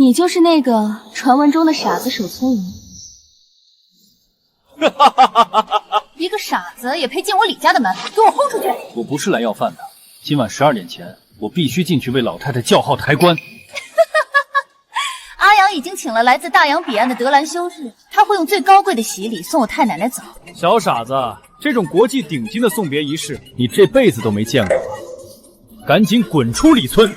你就是那个传闻中的傻子守村人。一个傻子也配进我李家的门？给我轰出去！我不是来要饭的，今晚12点前，我必须进去为老太太叫号抬棺。阿阳已经请了来自大洋彼岸的德兰修士，他会用最高贵的喜礼送我太奶奶走。小傻子，这种国际顶级的送别仪式，你这辈子都没见过。赶紧滚出李村！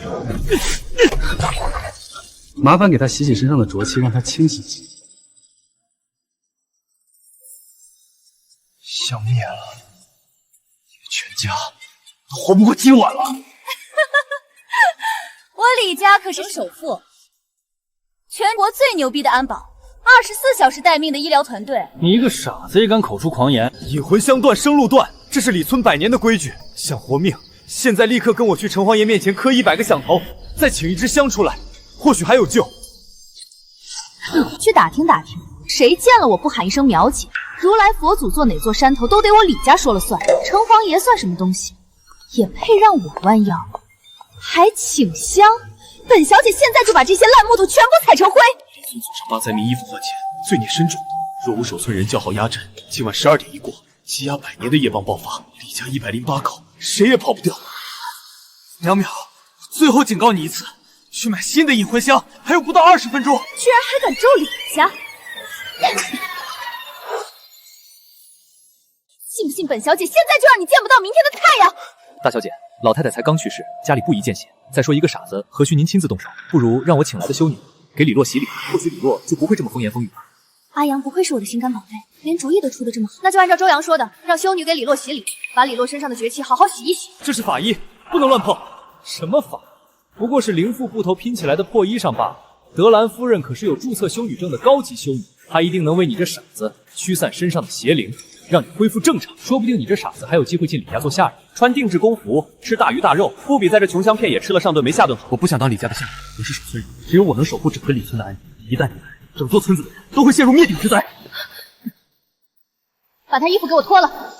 麻烦给他洗洗身上的浊气，让他清醒清醒。消灭了，你们全家都活不过今晚了。我李家可是首富，全国最牛逼的安保，24小时待命的医疗团队。你一个傻子也敢口出狂言？引魂香断，生路断，这是李村100年的规矩。想活命，现在立刻跟我去城隍爷面前磕100个响头，再请一支香出来，或许还有救。去打听打听，谁见了我不喊一声苗姐？如来佛祖坐哪座山头都得我李家说了算，城隍爷算什么东西？也配让我弯腰？还请香？本小姐现在就把这些烂木头全部踩成灰！李村祖上8灾民依附换钱，罪孽深重。若无守村人叫好压阵，今晚12点一过，积压100年的夜帮爆发，李家108口，谁也跑不掉。苗苗，最后警告你一次，去买新的引魂香，还有不到20分钟。居然还敢咒李家！信不信本小姐现在就让你见不到明天的太阳？大小姐，老太太才刚去世，家里不宜见血。再说一个傻子，何须您亲自动手？不如让我请来的修女给李洛洗礼，或许李洛就不会这么风言风语了。阿阳不愧是我的心肝宝贝，连主意都出得这么好。那就按照周阳说的，让修女给李洛洗礼，把李洛身上的绝气好好洗一洗。这是法医，不能乱碰。什么法？不过是灵副布头拼起来的破衣裳罢了。德兰夫人可是有注册修女证的高级修女，她一定能为你这傻子驱散身上的邪灵，让你恢复正常。说不定你这傻子还有机会进李家做下人，穿定制工服，吃大鱼大肉，不比在这穷乡僻野吃了上顿没下顿好。我不想当李家的下人，我是守村人，只有我能守护整个李村的安宁。一旦你来，整座村子的人都会陷入灭顶之灾。把他衣服给我脱了。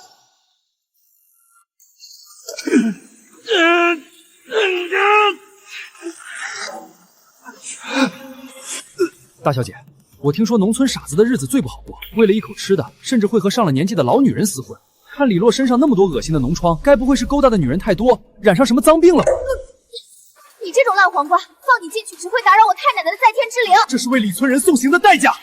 大小姐，我听说农村傻子的日子最不好过，为了一口吃的，甚至会和上了年纪的老女人厮混。看李洛身上那么多恶心的脓疮，该不会是勾搭的女人太多，染上什么脏病了吧？你这种烂黄瓜，放你进去只会打扰我太奶奶的在天之灵。这是为李村人送行的代价。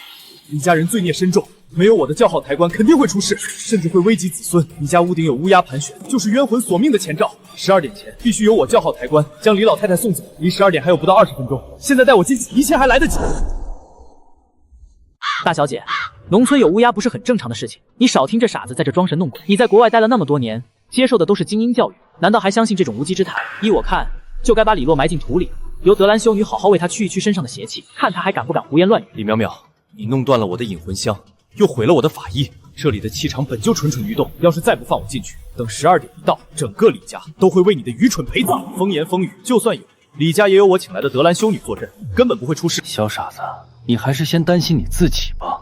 李家人罪孽深重，没有我的叫号抬棺，肯定会出事，甚至会危及子孙。你家屋顶有乌鸦盘旋，就是冤魂索命的前兆。12点前必须由我叫号抬棺，将李老太太送走。离12点还有不到20分钟，现在带我进去，一切还来得及。大小姐，农村有乌鸦不是很正常的事情，你少听这傻子在这装神弄鬼。你在国外待了那么多年，接受的都是精英教育，难道还相信这种无稽之谈？依我看，就该把李洛埋进土里，由德兰修女好好为他驱一驱身上的邪气，看他还敢不敢胡言乱语。李淼淼，你弄断了我的引魂香，又毁了我的法医，这里的气场本就蠢蠢欲动，要是再不放我进去，等12点一到，整个李家都会为你的愚蠢陪葬。风言风语，就算有，李家也有我请来的德兰修女坐镇，根本不会出事。小傻子，你还是先担心你自己吧。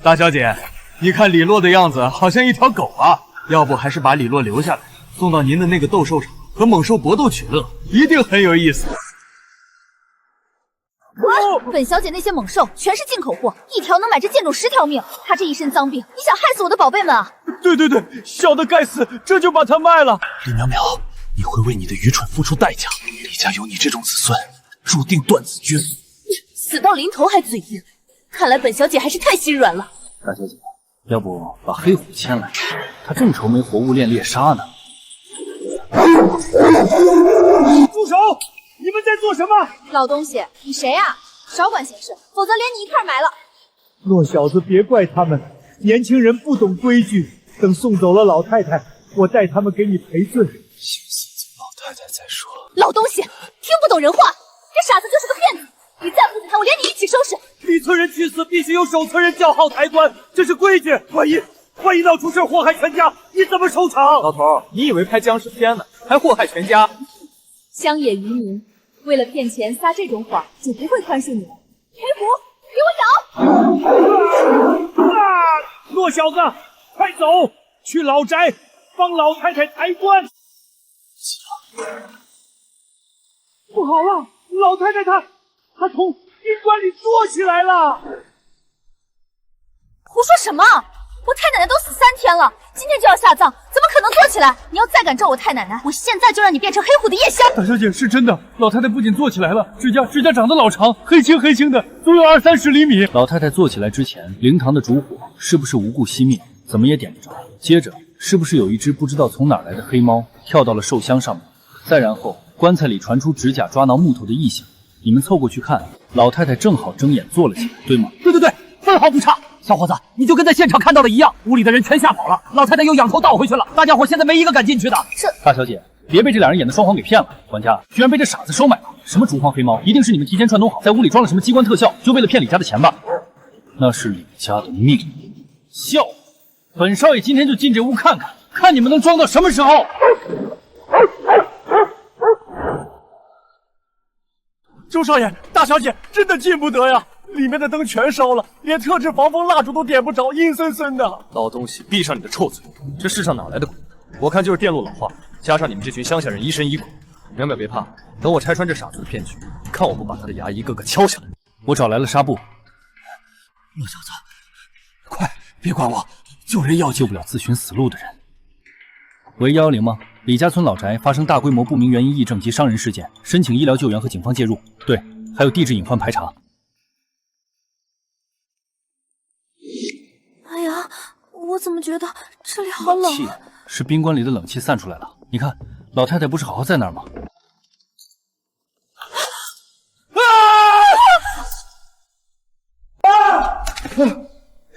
大小姐，你看李洛的样子好像一条狗啊，要不还是把李洛留下来，送到您的那个斗兽场和猛兽搏斗取乐，一定很有意思。本小姐那些猛兽全是进口货，一条能买这贱种10条命。她这一身脏病，你想害死我的宝贝们啊？对对对，小的该死，这就把它卖了。李淼淼，你会为你的愚蠢付出代价。李家有你这种子孙，注定断子绝孙。死到临头还嘴硬，看来本小姐还是太心软了。大小姐，要不把黑虎牵来，他正愁没活物练猎杀呢。住手！你们在做什么？老东西，你谁啊？少管闲事，否则连你一块埋了。骆小子，别怪他们，年轻人不懂规矩。等送走了老太太，我带他们给你赔罪。先送走老太太再说。老东西，听不懂人话，这傻子就是个骗子。你再不死他，我连你一起收拾。李村人去死，必须由守村人叫号抬棺，这是规矩。万一闹出事祸害全家，你怎么收场？老头，你以为拍僵尸片呢，还祸害全家？乡野渔民为了骗钱撒这种谎，就不会宽恕你们。黑虎，给我咬！弱小子，快走，去老宅帮老太太抬棺。不好了，老太太她从宾馆里坐起来了。胡说什么？我太奶奶都死3天了，今天就要下葬，怎么可能坐起来？你要再敢咒我太奶奶，我现在就让你变成黑虎的夜宵！大小姐，是真的，老太太不仅坐起来了，指甲长得老长，黑青的，足有20-30厘米。老太太坐起来之前，灵堂的烛火是不是无故熄灭？怎么也点不着。接着，是不是有一只不知道从哪儿来的黑猫跳到了寿箱上面？再然后，棺材里传出指甲抓挠木头的异响。你们凑过去看，老太太正好睁眼坐了起来，对吗？对，分毫不差。小伙子，你就跟在现场看到的一样，屋里的人全吓跑了，老太太又仰头倒回去了，大家伙现在没一个敢进去的。大小姐，别被这俩人演的双簧给骗了，管家居然被这傻子收买了。什么烛黄黑猫，一定是你们提前串通好，在屋里装了什么机关特效，就为了骗李家的钱吧？那是李家的命。笑话，本少爷今天就进这屋看看，看你们能装到什么时候。周少爷，大小姐，真的进不得呀！里面的灯全烧了，连特制防风蜡烛都点不着，阴森森的。老东西，闭上你的臭嘴！这世上哪来的鬼？我看就是电路老化，加上你们这群乡下人疑神疑鬼。淼淼别怕，等我拆穿这傻子的骗局，看我不把他的牙一个个敲下来。我找来了纱布。老小子，快别管我，救人要救不了自寻死路的人。喂110吗？李家村老宅发生大规模不明原因疫症及伤人事件，申请医疗救援和警方介入。对，还有地质隐患排查。哎呀，我怎么觉得这里好冷啊？是宾馆里的冷气散出来了。你看，老太太不是好好在那儿吗？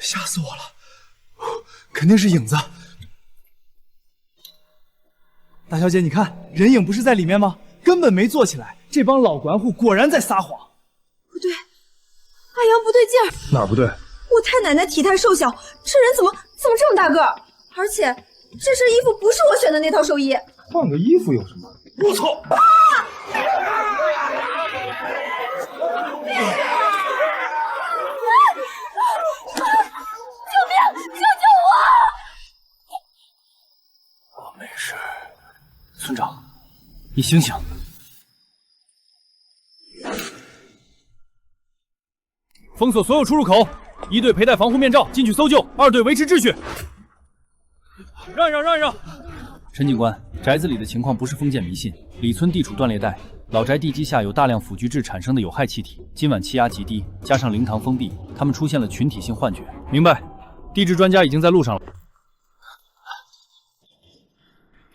吓死我了，肯定是影子。大小姐，你看，人影不是在里面吗？根本没坐起来。这帮老管户果然在撒谎。不对，阿阳不对劲儿。哪儿不对？我太奶奶体态瘦小，这人怎么这么大个儿？而且这身衣服不是我选的那套寿衣。换个衣服有什么？我操！救命！救救我！我没事。村长，你醒醒！封锁所有出入口，1队佩戴防护面罩进去搜救，2队维持秩序。让一让！陈警官，宅子里的情况不是封建迷信，里村地处断裂带，老宅地基下有大量腐菊质产生的有害气体，今晚气压极低，加上灵堂封闭，他们出现了群体性幻觉。明白，地质专家已经在路上了。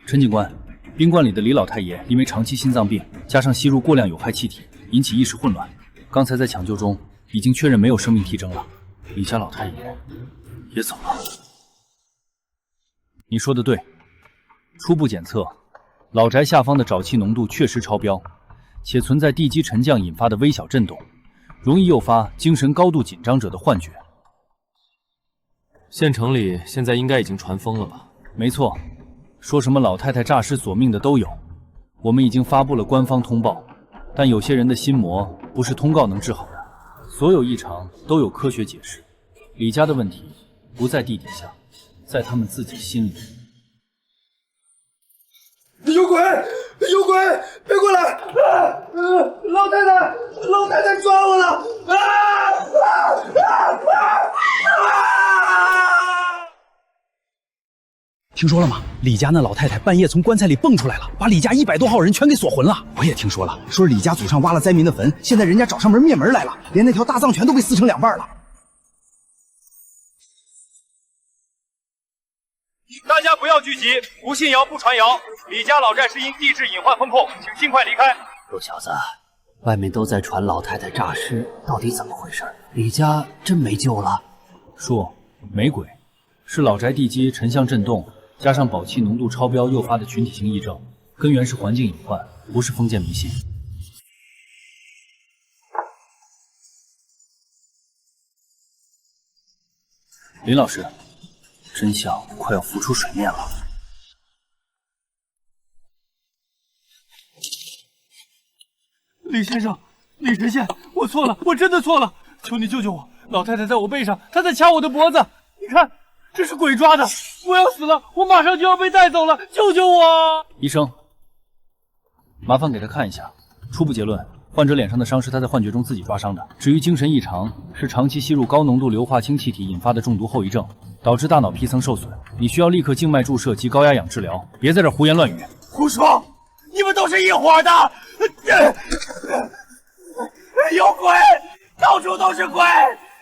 陈警官，宾馆里的李老太爷因为长期心脏病，加上吸入过量有害气体，引起意识混乱，刚才在抢救中已经确认没有生命体征了。李家老太爷也走了。你说的对，初步检测，老宅下方的沼气浓度确实超标，且存在地基沉降引发的微小震动，容易诱发精神高度紧张者的幻觉。县城里现在应该已经传疯了吧？没错，说什么老太太诈尸索命的都有。我们已经发布了官方通报，但有些人的心魔不是通告能治好的。所有异常都有科学解释。李家的问题不在地底下，在他们自己心里。有鬼！有鬼！别过来！老太太抓我了！听说了吗？李家那老太太半夜从棺材里蹦出来了，把李家100多号人全给锁魂了。我也听说了，说李家祖上挖了灾民的坟，现在人家找上门灭门来了，连那条大藏全都被撕成2半了。大家不要聚集，不信谣不传谣。李家老寨是因地质隐患封控，请尽快离开。陆小子，外面都在传老太太诈尸，到底怎么回事？李家真没救了？叔，没鬼，是老宅地基沉向震动，加上保气浓度超标诱发的群体性癔症，根源是环境隐患，不是封建迷信。林老师，真相快要浮出水面了。李先生，李神仙，我错了，我真的错了，求你救救我！老太太在我背上，她在掐我的脖子，你看，这是鬼抓的！我要死了，我马上就要被带走了，救救我！医生，麻烦给他看一下。初步结论，患者脸上的伤是他在幻觉中自己抓伤的。至于精神异常，是长期吸入高浓度硫化氢气体引发的中毒后遗症，导致大脑皮层受损。你需要立刻静脉注射及高压氧治疗，别在这胡言乱语。胡说！你们都是一伙的！有鬼！到处都是鬼！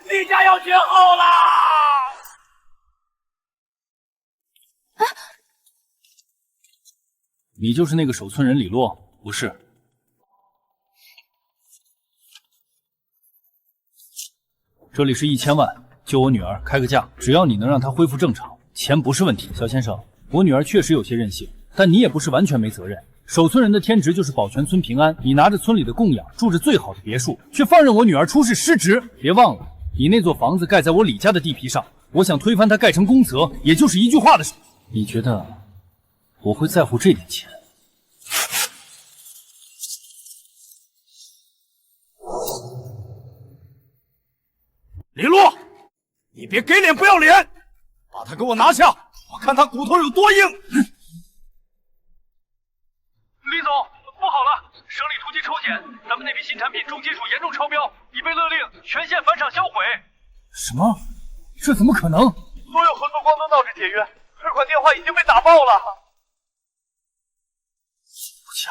李家要绝后了！你就是那个守村人李洛，不是？这里是1000万，救我女儿，开个价，只要你能让她恢复正常，钱不是问题。小先生，我女儿确实有些任性，但你也不是完全没责任。守村人的天职就是保全村平安，你拿着村里的供养，住着最好的别墅，却放任我女儿出事失职。别忘了，你那座房子盖在我李家的地皮上，我想推翻它盖成公厕，也就是一句话的事。你觉得我会在乎这点钱？李洛，你别给脸不要脸，把他给我拿下，我看他骨头有多硬。李总，不好了，省里突击抽检，咱们那批新产品重金属严重超标，已被勒令全线返厂销毁。什么？这怎么可能？所有合作光都闹着解约，退款电话已经被打爆了。不假，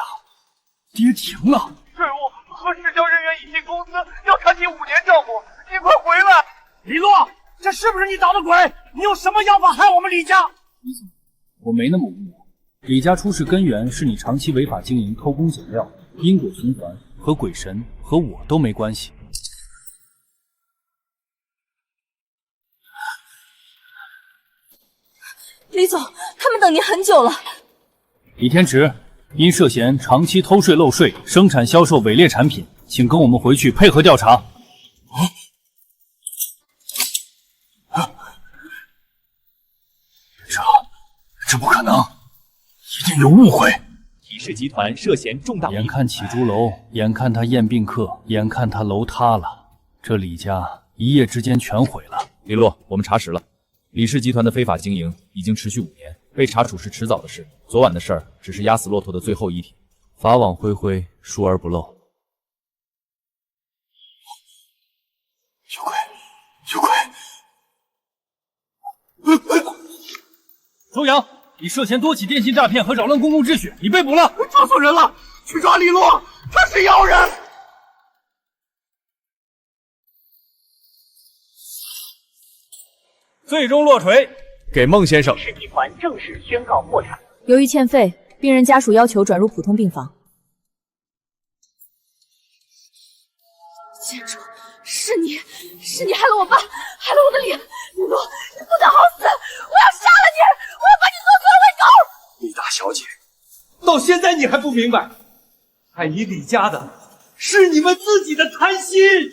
跌停了。税务和市交人员已进公司，要谈起5年账目，你快回来！李洛，这是不是你捣的鬼？你用什么妖法害我们李家？我没那么无聊。李家出事根源是你长期违法经营、偷工减料，因果循环，和鬼神和我都没关系。李总，他们等您很久了。李天池，因涉嫌长期偷税漏税、生产销售伪劣产品，请跟我们回去配合调查。这不可能，一定有误会。李氏集团涉嫌重大。眼看起朱楼，眼看他宴宾客，眼看他楼塌了，这李家一夜之间全毁了。李洛，我们查实了，李氏集团的非法经营已经持续5年，被查处是迟早的事。昨晚的事儿只是压死骆驼的最后一蹄，法网恢恢，疏而不漏。有鬼！有鬼！周阳，你涉嫌多起电信诈骗和扰乱公共秩序，你被捕了。抓错人了，去抓李洛，他是妖人。最终落锤，给孟先生。李氏集团正式宣告破产。由于欠费，病人家属要求转入普通病房。建筑，是你害了我爸，害了我的脸，李洛，你不得好死！我要杀了你，我要把你做သွ为狗！李大小姐，到现在你还不明白，害你李家的是你们自己的贪心！闭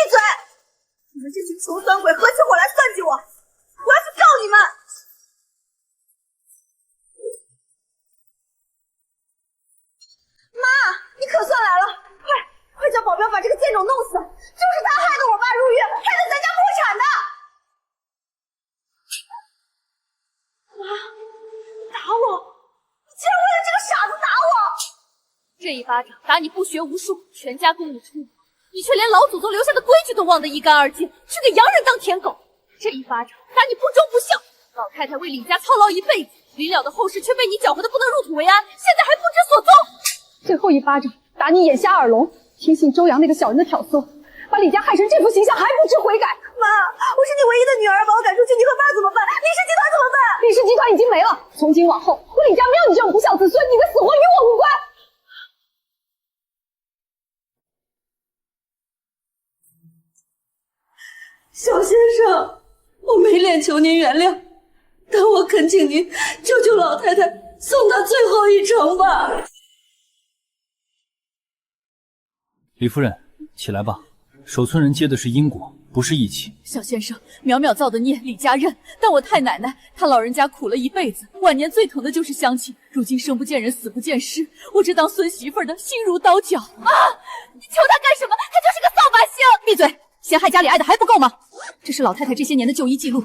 嘴！你们这群穷酸鬼合起伙来算计我，我要去告你们！妈，你可算来了！快叫保镖把这个贱种弄死！就是他害得我爸入狱，害得咱家破产的！妈，打我！你竟然为了这个傻子打我！这一巴掌打你不学无术，全家供你出国，你却连老祖宗留下的规矩都忘得一干二净，去给洋人当舔狗。这一巴掌打你不忠不孝，老太太为李家操劳一辈子，临了的后事却被你搅和得不能入土为安，现在还不知所踪。最后一巴掌打你眼瞎耳聋，听信周阳那个小人的挑唆，把李家害成这副形象还不知悔改。妈，我是你唯一的女儿，把我赶出去，你和爸怎么办？李氏集团怎么办？李氏集团已经没了，从今往后我李家没有你这种不孝子孙，你的死活与我无关。小先生，我没脸求您原谅，但我恳请您救救老太太，送她最后一程吧。李夫人，起来吧。守村人接的是因果，不是义气。小先生，淼淼造的孽，李家认。但我太奶奶，她老人家苦了一辈子，晚年最疼的就是乡亲。如今生不见人，死不见尸，我这当孙媳妇的心如刀绞啊！你求他干什么？他就是个扫把星！闭嘴！陷害家里爱的还不够吗？这是老太太这些年的就医记录。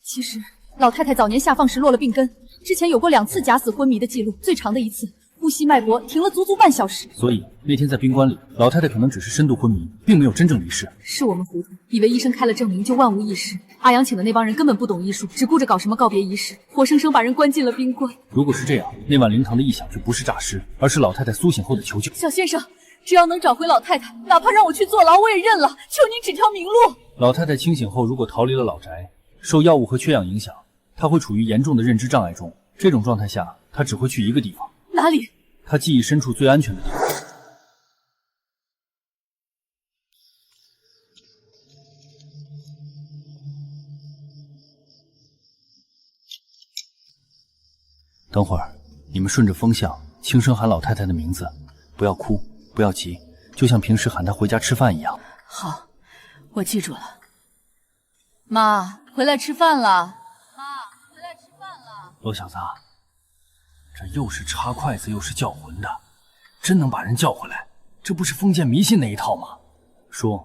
其实老太太早年下放时落了病根，之前有过2次假死昏迷的记录，最长的一次呼吸脉搏停了足足半小时。所以那天在宾馆里，老太太可能只是深度昏迷，并没有真正离世。是我们糊涂，以为医生开了证明就万无一失。阿阳请的那帮人根本不懂医术，只顾着搞什么告别仪式，活生生把人关进了宾馆。如果是这样，那晚灵堂的异响就不是诈尸，而是老太太苏醒后的求救。小先生，只要能找回老太太，哪怕让我去坐牢我也认了，求您指条明路。老太太清醒后，如果逃离了老宅，受药物和缺氧影响，她会处于严重的认知障碍中。这种状态下，她只会去一个地方。哪里？她记忆深处最安全的地方。等会儿，你们顺着风向轻声喊老太太的名字，不要哭，不要急，就像平时喊她回家吃饭一样。好，我记住了。妈，回来吃饭了。罗小子，这又是插筷子又是叫魂的，真能把人叫回来？这不是封建迷信那一套吗？说，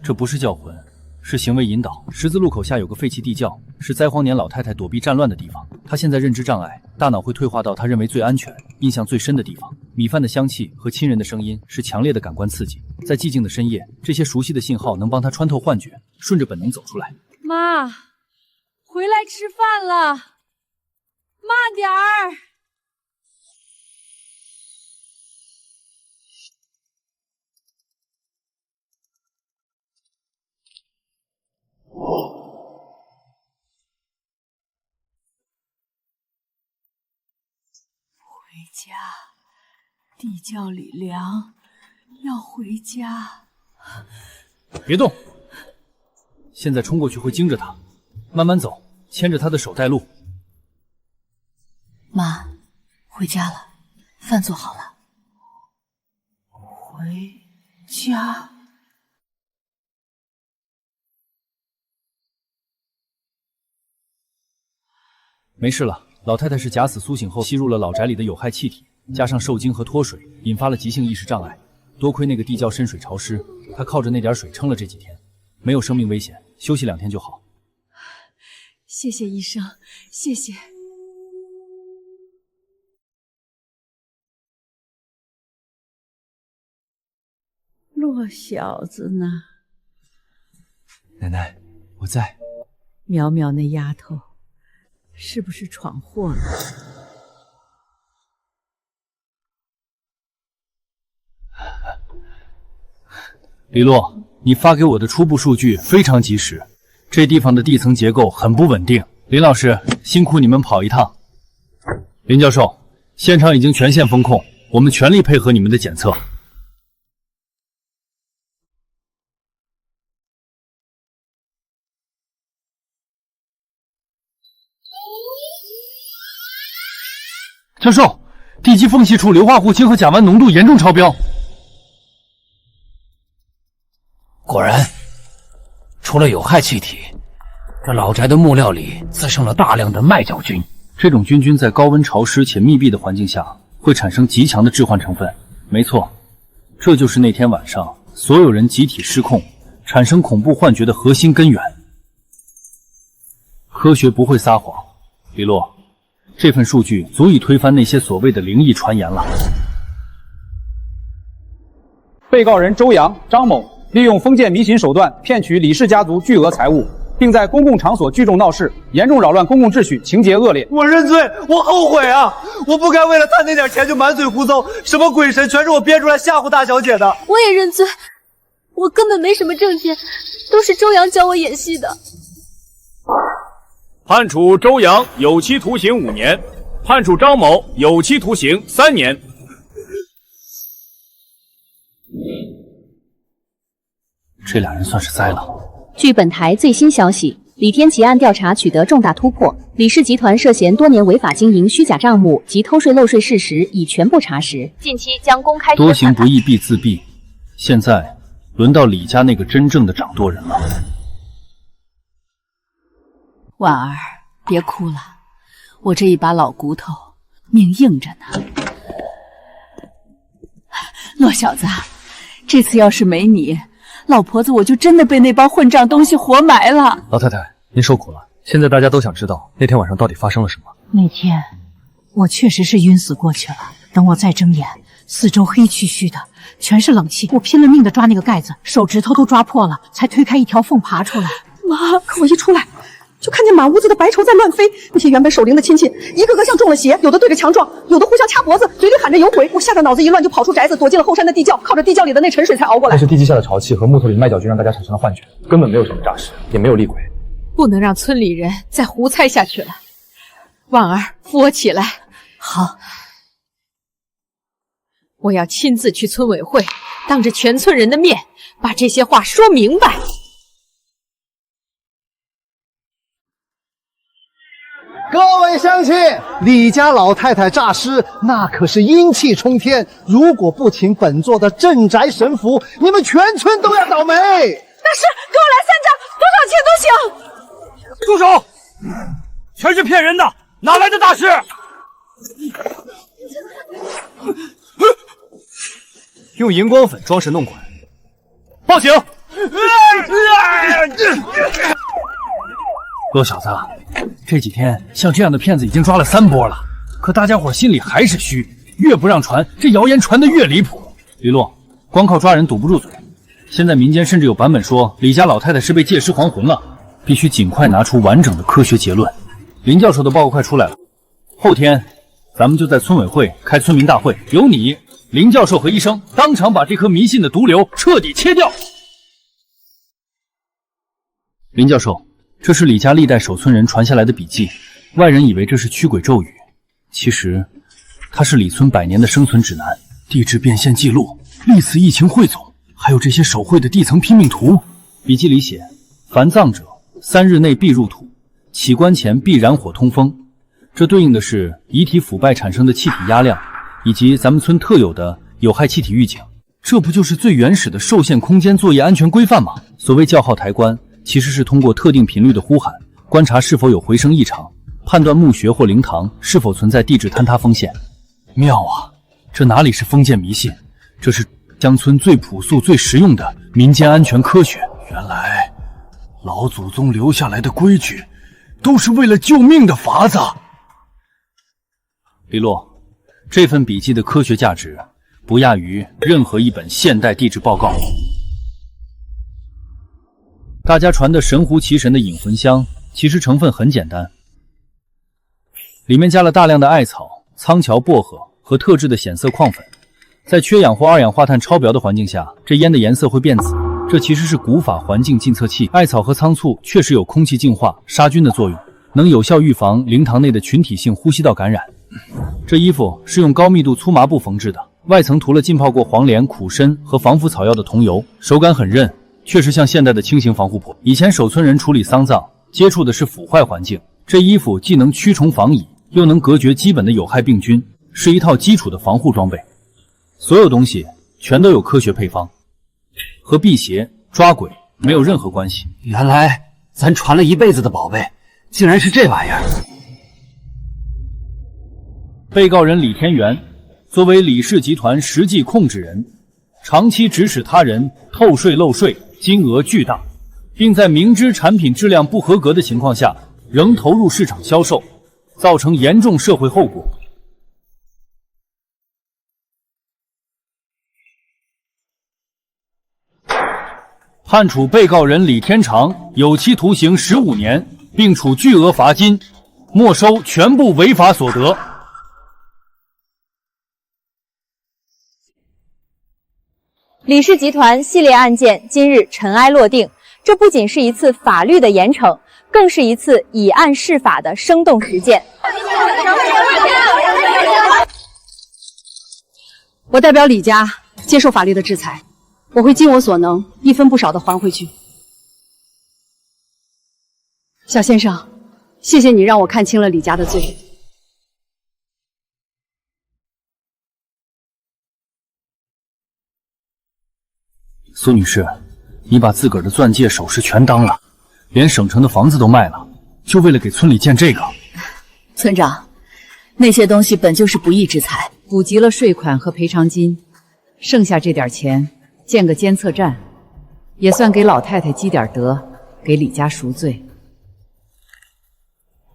这不是叫魂，是行为引导。十字路口下有个废弃地窖，是灾荒年老太太躲避战乱的地方。她现在认知障碍，大脑会退化到她认为最安全、印象最深的地方。米饭的香气和亲人的声音是强烈的感官刺激，在寂静的深夜，这些熟悉的信号能帮她穿透幻觉，顺着本能走出来。妈，回来吃饭了，慢点儿。回家，地窖里凉，要回家。别动！现在冲过去会惊着他，慢慢走，牵着他的手带路。妈，回家了，饭做好了。回家。没事了，老太太是假死苏醒后吸入了老宅里的有害气体，加上受惊和脱水，引发了急性意识障碍。多亏那个地窖深水潮湿，她靠着那点水撑了这几天，没有生命危险，休息2天就好。谢谢医生，谢谢。弱小子呢？奶奶，我在。苗苗那丫头是不是闯祸了？李洛，你发给我的初步数据非常及时，这地方的地层结构很不稳定。林老师，辛苦你们跑一趟。林教授，现场已经全线封控，我们全力配合你们的检测。教授，地基缝隙处硫化护氢和甲烷浓度严重超标。果然，除了有害气体，这老宅的木料里滋生了大量的麦角菌。这种菌菌在高温潮湿且密闭的环境下会产生极强的致幻成分。没错，这就是那天晚上所有人集体失控，产生恐怖幻觉的核心根源。科学不会撒谎，李洛。这份数据足以推翻那些所谓的灵异传言了。被告人周阳、张某利用封建迷信手段骗取李氏家族巨额财物，并在公共场所聚众闹事，严重扰乱公共秩序，情节恶劣。我认罪，我后悔啊！我不该为了贪那点钱就满嘴胡诌，什么鬼神全是我编出来吓唬大小姐的。我也认罪，我根本没什么证件，都是周阳教我演戏的。判处周阳有期徒刑5年，判处张某有期徒刑3年。这俩人算是栽了。据本台最新消息，李天奇案调查取得重大突破，李氏集团涉嫌多年违法经营虚假账目及偷税漏税事实已全部查实，近期将公开。多行不义必自毙，现在轮到李家那个真正的掌舵人了。婉儿，别哭了，我这一把老骨头，命硬着呢。骆小子，这次要是没你，老婆子我就真的被那帮混账东西活埋了。老太太，您受苦了，现在大家都想知道那天晚上到底发生了什么。那天我确实是晕死过去了，等我再睁眼，四周黑黢黢的，全是冷气。我拼了命的抓那个盖子，手指头都抓破了，才推开一条缝爬出来。妈，可我一出来，就看见满屋子的白绸在乱飞。那些原本守灵的亲戚，一个个像中了邪，有的对着墙撞，有的互相掐脖子，嘴里喊着有鬼。我吓得脑子一乱，就跑出宅子，躲进了后山的地窖，靠着地窖里的那沉水才熬过来。但是地基下的潮气和木头里的麦角菌让大家产生了幻觉，根本没有什么诈尸，也没有厉鬼。不能让村里人再胡猜下去了。婉儿，扶我起来。好，我要亲自去村委会，当着全村人的面，把这些话说明白。各位乡亲，李家老太太诈尸，那可是阴气冲天。如果不请本座的镇宅神符，你们全村都要倒霉。大师，给我来3张，多少钱都行。住手！全是骗人的，哪来的大师？用荧光粉装神弄鬼，报警！罗小子，这几天像这样的骗子已经抓了3波了，可大家伙心里还是虚，越不让传，这谣言传得越离谱。李洛，光靠抓人堵不住嘴，现在民间甚至有版本说李家老太太是被借尸还魂了，必须尽快拿出完整的科学结论。林教授的报告快出来了，后天咱们就在村委会开村民大会，由你、林教授和医生当场把这颗迷信的毒瘤彻底切掉。林教授，这是李家历代守村人传下来的笔记，外人以为这是驱鬼咒语，其实它是李村100年的生存指南、地质变现记录、历次疫情汇总，还有这些手绘的地层拼命图。笔记里写，凡葬者3日内必入土，起棺前必燃火通风。这对应的是遗体腐败产生的气体压量，以及咱们村特有的有害气体预警。这不就是最原始的受限空间作业安全规范吗？所谓叫号抬棺，其实是通过特定频率的呼喊，观察是否有回声异常，判断墓穴或灵堂是否存在地质坍塌风险。妙啊！这哪里是封建迷信，这是乡村最朴素、最实用的民间安全科学。原来老祖宗留下来的规矩，都是为了救命的法子。李洛，这份笔记的科学价值不亚于任何一本现代地质报告。大家传的神乎其神的引魂香，其实成分很简单，里面加了大量的艾草、苍桥薄荷和特制的显色矿粉。在缺氧或2氧化碳超标的环境下，这烟的颜色会变紫，这其实是古法环境净测器。艾草和苍醋确实有空气净化、杀菌的作用，能有效预防灵堂内的群体性呼吸道感染。这衣服是用高密度粗麻布缝制的，外层涂了浸泡过黄连、苦参和防腐草药的桐油，手感很韧，确实像现代的轻型防护服。以前守村人处理丧葬接触的是腐坏环境，这衣服既能驱虫防蚁，又能隔绝基本的有害病菌，是一套基础的防护装备。所有东西全都有科学配方，和辟邪、抓鬼没有任何关系。原来咱传了一辈子的宝贝，竟然是这玩意儿。被告人李天元作为李氏集团实际控制人，长期指使他人透税漏税，金额巨大，并在明知产品质量不合格的情况下仍投入市场销售，造成严重社会后果。判处被告人李天长有期徒刑15年，并处巨额罚金，没收全部违法所得。李氏集团系列案件今日尘埃落定，这不仅是一次法律的严惩，更是一次以案释法的生动实践。我代表李家接受法律的制裁，我会尽我所能，一分不少的还回去。小先生，谢谢你让我看清了李家的罪。苏女士，你把自个儿的钻戒、首饰全当了，连省城的房子都卖了，就为了给村里建这个。村长，那些东西本就是不义之财，补齐了税款和赔偿金，剩下这点钱建个监测站，也算给老太太积点德，给李家赎罪。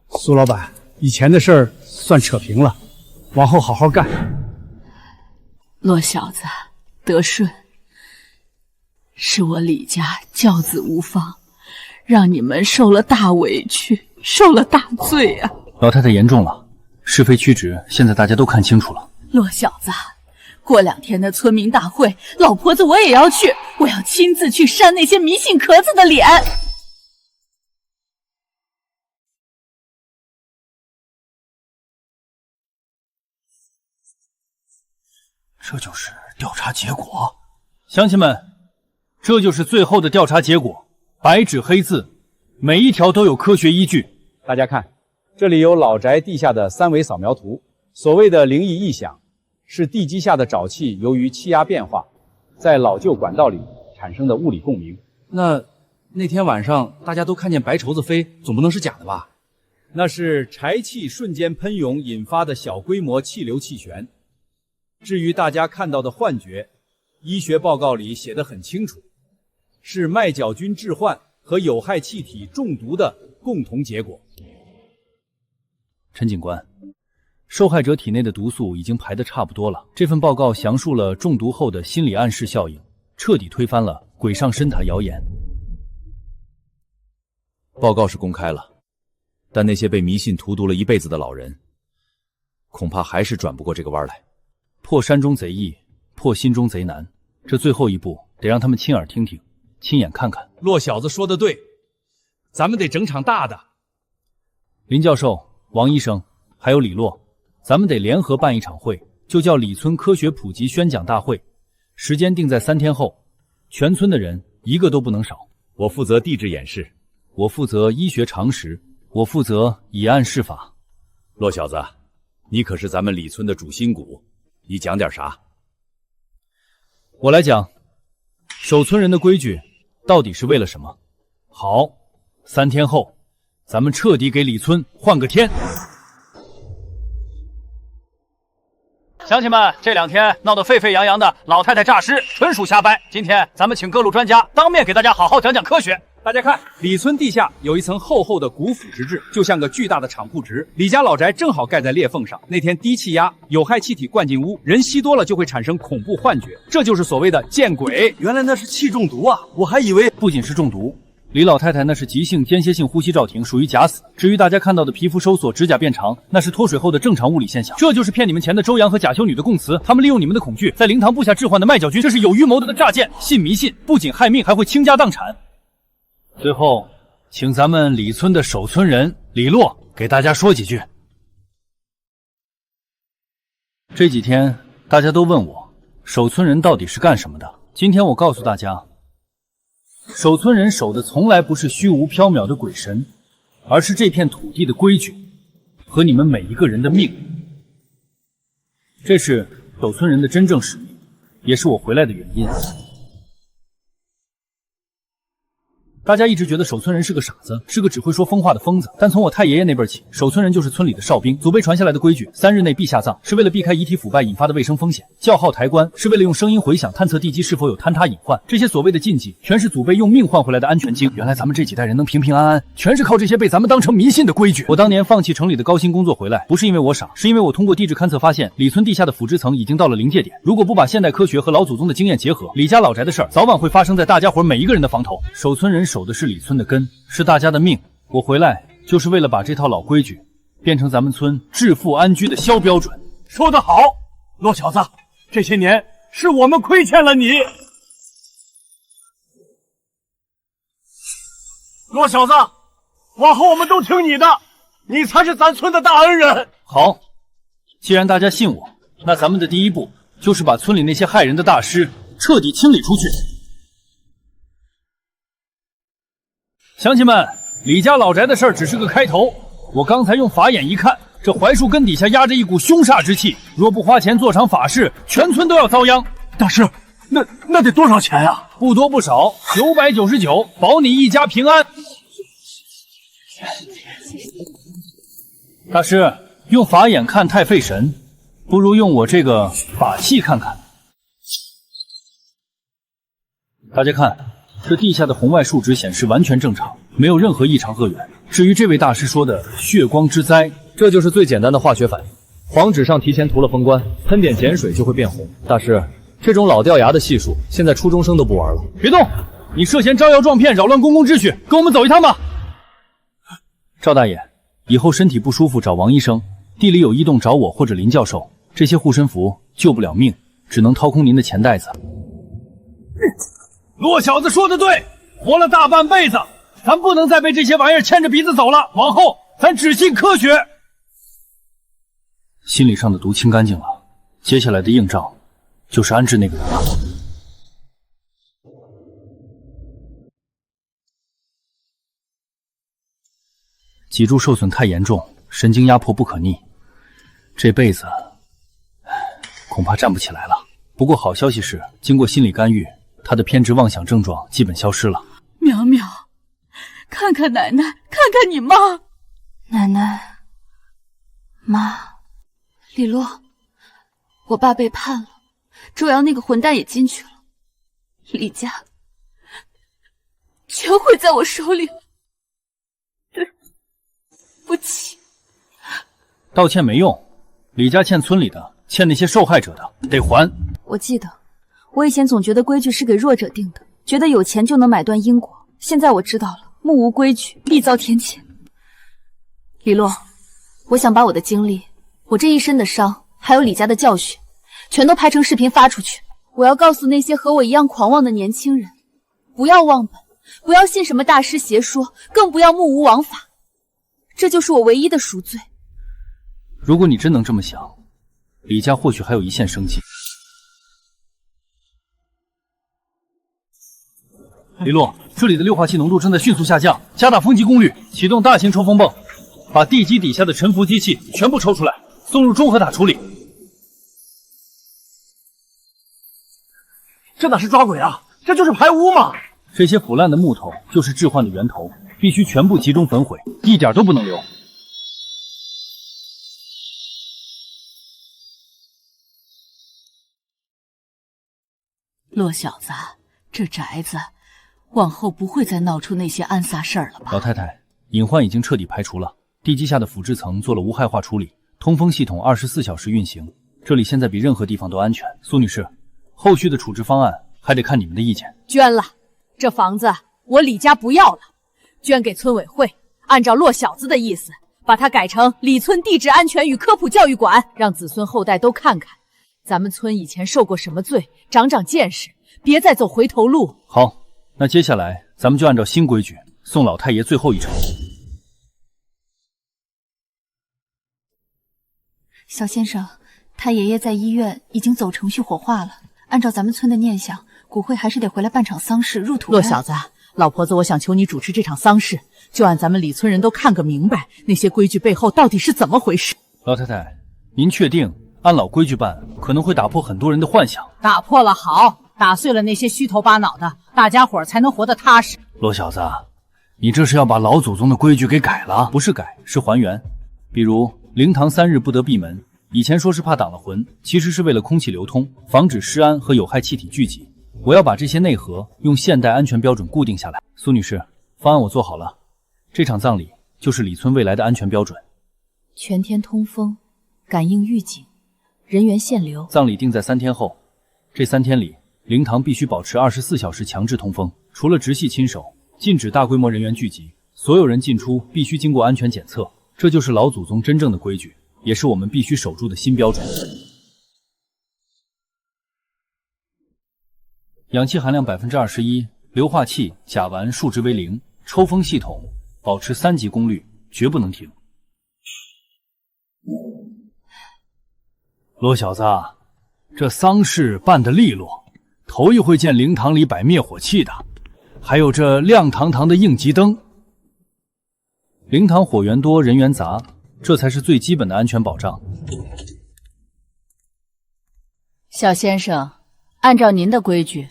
苏老板，以前的事儿算扯平了，往后好好干。骆小子，德顺，是我李家教子无方，让你们受了大委屈，受了大罪啊！老太太严重了，是非曲直，现在大家都看清楚了。骆小子，过2天的村民大会，老婆子我也要去，我要亲自去扇那些迷信壳子的脸。这就是调查结果，乡亲们，这就是最后的调查结果，白纸黑字，每一条都有科学依据。大家看，这里有老宅地下的3维扫描图。所谓的灵异异响，是地基下的沼气由于气压变化，在老旧管道里产生的物理共鸣。那天晚上大家都看见白绸子飞，总不能是假的吧？那是柴气瞬间喷涌引发的小规模气流气旋。至于大家看到的幻觉，医学报告里写得很清楚，是麦角菌致幻和有害气体中毒的共同结果。陈警官，受害者体内的毒素已经排得差不多了。这份报告详述了中毒后的心理暗示效应，彻底推翻了鬼上身塔谣言。报告是公开了，但那些被迷信荼毒了一辈子的老人，恐怕还是转不过这个弯来。破山中贼易，破心中贼难，这最后一步得让他们亲耳听听，亲眼看看。骆小子说的对，咱们得整场大的。林教授、王医生还有李洛，咱们得联合办一场会，就叫李村科学普及宣讲大会，时间定在3天后，全村的人一个都不能少。我负责地质演示，我负责医学常识，我负责以案释法。骆小子，你可是咱们李村的主心骨，你讲点啥？我来讲，守村人的规矩到底是为了什么？好，3天后，咱们彻底给李村换个天。乡亲们，这2天闹得沸沸扬扬的老太太诈尸，纯属瞎掰。今天咱们请各路专家当面给大家好好讲讲科学。大家看，李村地下有一层厚厚的古腐殖质，就像个巨大的厂库值。李家老宅正好盖在裂缝上。那天低气压，有害气体灌进屋，人吸多了就会产生恐怖幻觉，这就是所谓的见鬼。原来那是气中毒啊！我还以为不仅是中毒，李老太太那是急性间歇性呼吸骤停，属于假死。至于大家看到的皮肤收缩、指甲变长，那是脱水后的正常物理现象。这就是骗你们钱的周洋和假修女的供词，他们利用你们的恐惧，在灵堂布下致幻的麦角菌，这是有预谋的诈骗。信迷信，不仅害命，还会倾家荡产。最后，请咱们李村的守村人李洛给大家说几句。这几天大家都问我，守村人到底是干什么的？今天我告诉大家，守村人守的从来不是虚无缥缈的鬼神，而是这片土地的规矩和你们每一个人的命。这是守村人的真正使命，也是我回来的原因。大家一直觉得守村人是个傻子，是个只会说疯话的疯子。但从我太爷爷那辈起，守村人就是村里的哨兵，祖辈传下来的规矩：3日内必下葬，是为了避开遗体腐败引发的卫生风险；叫号抬棺，是为了用声音回响探测地基是否有坍塌隐患。这些所谓的禁忌，全是祖辈用命换回来的安全经。原来咱们这几代人能平平安安，全是靠这些被咱们当成迷信的规矩。我当年放弃城里的高薪工作回来，不是因为我傻，是因为我通过地质勘测发现，李村地下的腐殖层已经到了临界点。如果不把现代科学和老祖宗的经验结合，李家老宅的事儿早晚会发生在大家伙每一个人的房头。守村人守的是李村的根，是大家的命。我回来就是为了把这套老规矩变成咱们村致富安居的销标准。说得好，骆小子，这些年是我们亏欠了你。骆小子，往后我们都听你的，你才是咱村的大恩人。好，既然大家信我，那咱们的第一步就是把村里那些害人的大尸彻底清理出去。乡亲们，李家老宅的事儿只是个开头。我刚才用法眼一看，这槐树根底下压着一股凶煞之气，若不花钱做场法事，全村都要遭殃。大师，那得多少钱呀？不多不少，999，保你一家平安。大师，用法眼看太费神，不如用我这个法器看看。大家看，这地下的红外数值显示完全正常，没有任何异常恶源。至于这位大师说的血光之灾，这就是最简单的化学反应。黄纸上提前涂了封官，喷点碱水就会变红。大师，这种老掉牙的系数，现在初中生都不玩了。别动！你涉嫌招摇撞骗，扰乱公共秩序，跟我们走一趟吧。赵大爷，以后身体不舒服找王医生，地里有异动找我或者林教授。这些护身符救不了命，只能掏空您的钱袋子。骆小子说的对，活了大半辈子，咱不能再被这些玩意儿牵着鼻子走了。往后咱只信科学。心理上的毒清干净了，接下来的硬仗就是安置那个人了。脊柱受损太严重，神经压迫不可逆，这辈子恐怕站不起来了。不过好消息是，经过心理干预，他的偏执妄想症状基本消失了。苗苗，看看奶奶，看看你妈。奶奶，妈，李洛，我爸被判了，周阳那个混蛋也进去了，李家全毁在我手里了。对不起。道歉没用，李家欠村里的，欠那些受害者的，得还。我记得，我以前总觉得规矩是给弱者定的，觉得有钱就能买断因果。现在我知道了，目无规矩，必遭天谴。李洛，我想把我的经历，我这一身的伤，还有李家的教训，全都拍成视频发出去。我要告诉那些和我一样狂妄的年轻人，不要忘本，不要信什么大师邪说，更不要目无王法。这就是我唯一的赎罪。如果你真能这么想，李家或许还有一线生机。李洛，这里的氯化气浓度正在迅速下降，加大风级功率，启动大型抽风泵，把地基底下的沉浮机器全部抽出来，送入中和塔处理。这哪是抓鬼啊，这就是排污嘛！这些腐烂的木头就是致幻的源头，必须全部集中焚毁，一点都不能留。骆小子，这宅子往后不会再闹出那些暗杀事儿了吧？老太太，隐患已经彻底排除了，地基下的腐质层做了无害化处理，通风系统24小时运行，这里现在比任何地方都安全。苏女士，后续的处置方案还得看你们的意见。捐了，这房子我李家不要了，捐给村委会，按照骆小子的意思，把它改成李村地质安全与科普教育馆，让子孙后代都看看咱们村以前受过什么罪，长长见识，别再走回头路。好，那接下来咱们就按照新规矩送老太爷最后一程。小先生，他爷爷在医院已经走程序火化了，按照咱们村的念想，骨灰还是得回来办场丧事入土。骆小子，老婆子，我想求你主持这场丧事，就按咱们李村人都看个明白，那些规矩背后到底是怎么回事。老太太，您确定按老规矩办可能会打破很多人的幻想？打破了好，打碎了那些虚头巴脑的，大家伙才能活得踏实。罗小子，你这是要把老祖宗的规矩给改了？不是改，是还原。比如灵堂3日不得闭门，以前说是怕挡了魂，其实是为了空气流通，防止尸胺和有害气体聚集。我要把这些内核用现代安全标准固定下来。苏女士，方案我做好了，这场葬礼就是李村未来的安全标准。全天通风，感应预警，人员限流。葬礼定在3天后，这3天里，灵堂必须保持24小时强制通风，除了直系亲属，禁止大规模人员聚集，所有人进出必须经过安全检测。这就是老祖宗真正的规矩，也是我们必须守住的新标准。氧气含量21%，硫化气、甲烷数值为0，抽风系统保持3级功率，绝不能停。罗小子，这丧事办得利落，头一回见灵堂里摆灭火器的，还有这亮堂堂的应急灯。灵堂火源多，人员杂，这才是最基本的安全保障。小先生，按照您的规矩，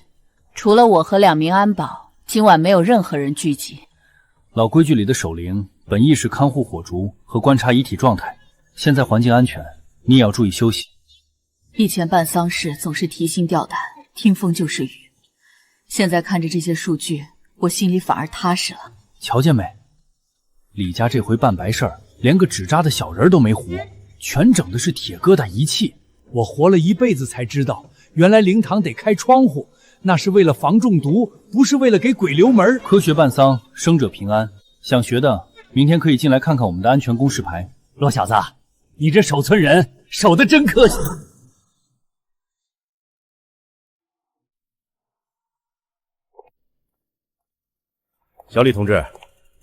除了我和2名安保，今晚没有任何人聚集。老规矩里的守灵本意是看护火烛和观察遗体状态，现在环境安全，你也要注意休息。以前办丧事总是提心吊胆，听风就是雨，现在看着这些数据，我心里反而踏实了。乔见没？李家这回办白事儿，连个纸扎的小人都没糊，全整的是铁疙瘩一气。我活了一辈子才知道，原来灵堂得开窗户，那是为了防中毒，不是为了给鬼留门。科学办丧，生者平安。想学的，明天可以进来看看我们的安全公示牌。罗小子，你这守村人守得真客气。小李同志，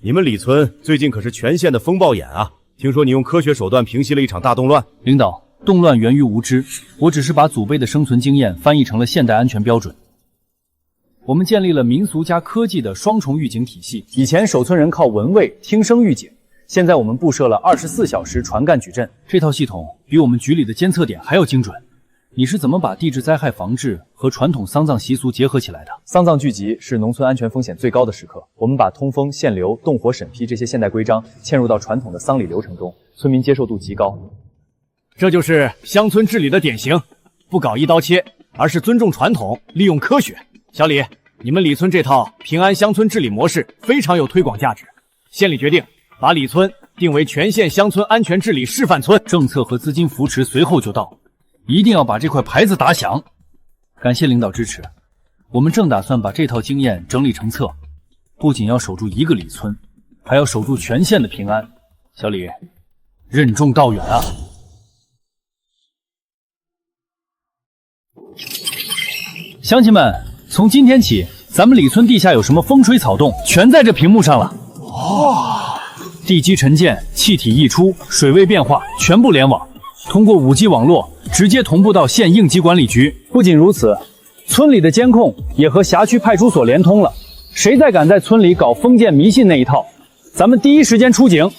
你们李村最近可是全县的风暴眼啊！听说你用科学手段平息了一场大动乱。领导，动乱源于无知，我只是把祖辈的生存经验翻译成了现代安全标准。我们建立了民俗加科技的双重预警体系。以前守村人靠闻味、听声预警，现在我们布设了24小时传干矩阵。这套系统比我们局里的监测点还要精准。你是怎么把地质灾害防治和传统丧葬习俗结合起来的？丧葬聚集是农村安全风险最高的时刻，我们把通风、限流、动火审批这些现代规章嵌入到传统的丧礼流程中，村民接受度极高。这就是乡村治理的典型，不搞一刀切，而是尊重传统，利用科学。小李，你们李村这套平安乡村治理模式非常有推广价值。县里决定把李村定为全县乡村安全治理示范村，政策和资金扶持随后就到。一定要把这块牌子打响！感谢领导支持，我们正打算把这套经验整理成册，不仅要守住一个李村，还要守住全县的平安。小李，任重道远啊！乡亲们，从今天起，咱们李村地下有什么风吹草动，全在这屏幕上了。哦，地基沉建，气体溢出，水位变化，全部联网。通过5G 网络直接同步到县应急管理局。不仅如此，村里的监控也和辖区派出所连通了。谁再敢在村里搞封建迷信那一套，咱们第一时间出警。